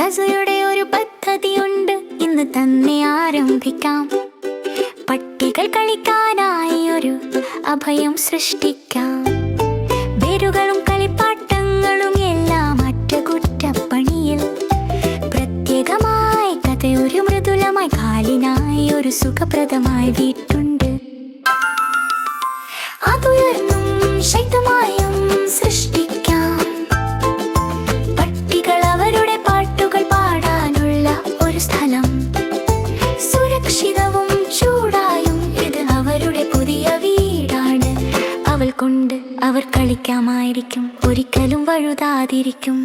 ദസയുടെ ഒരു പദ്ധതിയുണ്ട്, ഇന്ന് തന്നെ ആരംഭിക്കാം. പട്ടികൾ കളിക്കാനായി ഒരു അഭയം സൃഷ്ടിക്കാം. വേരുകളും കളിപ്പാട്ടങ്ങളും എല്ലാം അറ്റകുറ്റപ്പണിയിൽ. പ്രത്യേകമായി കഥ ഒരു മൃദുലമായി കാലിനായി ഒരു സുഖപ്രദമായ വീട്ടുണ്ട്. അതുയർന്നും ശക്തമായും സൃഷ്ടിക്കാം. പട്ടികൾ അവരുടെ പാട്ടുകൾ പാടാനുള്ള ഒരു സ്ഥലം. സുരക്ഷിതവും ചൂടായും ഇത് അവരുടെ പുതിയ വീടാണ്. അവൾ കൊണ്ട് അവർ കളിക്കാമായിരിക്കും, ഒരിക്കലും വഴുതാതിരിക്കും.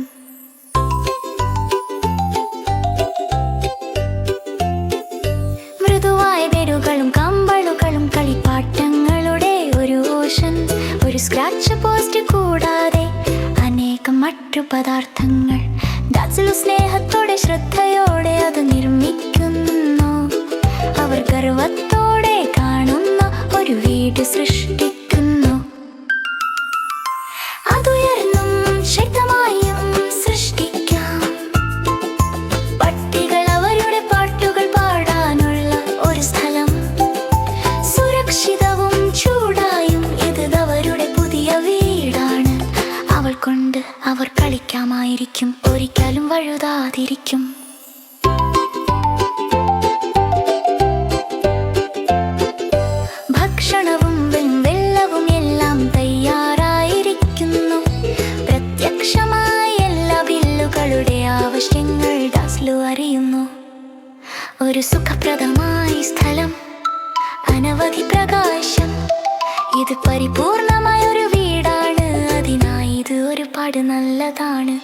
മൃദുവായ വേരുകളും കമ്പളുകളും കളിപ്പാട്ടങ്ങളുടെ ഒരു ഓഷൻ. ഒരു സ്ക്രാച്ച് പോസ്റ്റ് കൂടാതെ അനേകം മറ്റു പദാർത്ഥങ്ങൾ. ദാസലു സ്നേഹത്തോടെ ശ്രദ്ധയോടെ അത് നിർമ്മിക്കുന്നു. അവർ ഗർവത്തോടെ കാണുന്ന ഒരു വീട് സൃഷ്ടിക്കുന്നു. അതുയർന്നും ശക്തമായും സൃഷ്ടിക്കാം. പട്ടികൾ അവരുടെ പാട്ടുകൾ പാടാനുള്ള ഒരു സ്ഥലം. സുരക്ഷിതവും ചൂടായും ഇത് അവരുടെ പുതിയ വീടാണ്. അവൾ കൊണ്ട് അവർ കളിക്കാമായിരിക്കും, ഒരിക്കലും വഴുതാതിരിക്കും. ഭക്ഷണവും വെള്ളവും എല്ലാം തയ്യാറായിരിക്കുന്നു. പ്രത്യക്ഷമായ എല്ലാ ബില്ലുകളുടെ ആവശ്യങ്ങൾ ദാസ്ലു അറിയുന്നു. ഒരു സുഖപ്രദമായ സ്ഥലം, അനവധി പ്രകാശം. ഇത് പരിപൂർണമായ ഒരു വീടാണ്, അതിനായി ഇത് ഒരുപാട് നല്ലതാണ്.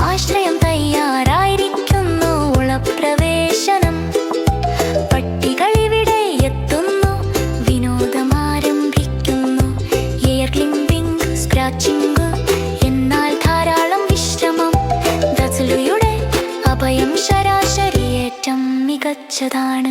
ആശ്രയം തയ്യാറായിരിക്കുന്നു, ഉളപ്രവേശനം. പട്ടികൾ ഇവിടെ എത്തുന്നു, വിനോദം ആരംഭിക്കുന്നു. എയർ ക്ലിമ്പിംഗ്, സ്ക്രാച്ചിംഗ്, എന്നാൽ ധാരാളം വിശ്രമം. ദസലുയുടെ അഭയം ശരാശരി ഏറ്റവും മികച്ചതാണ്.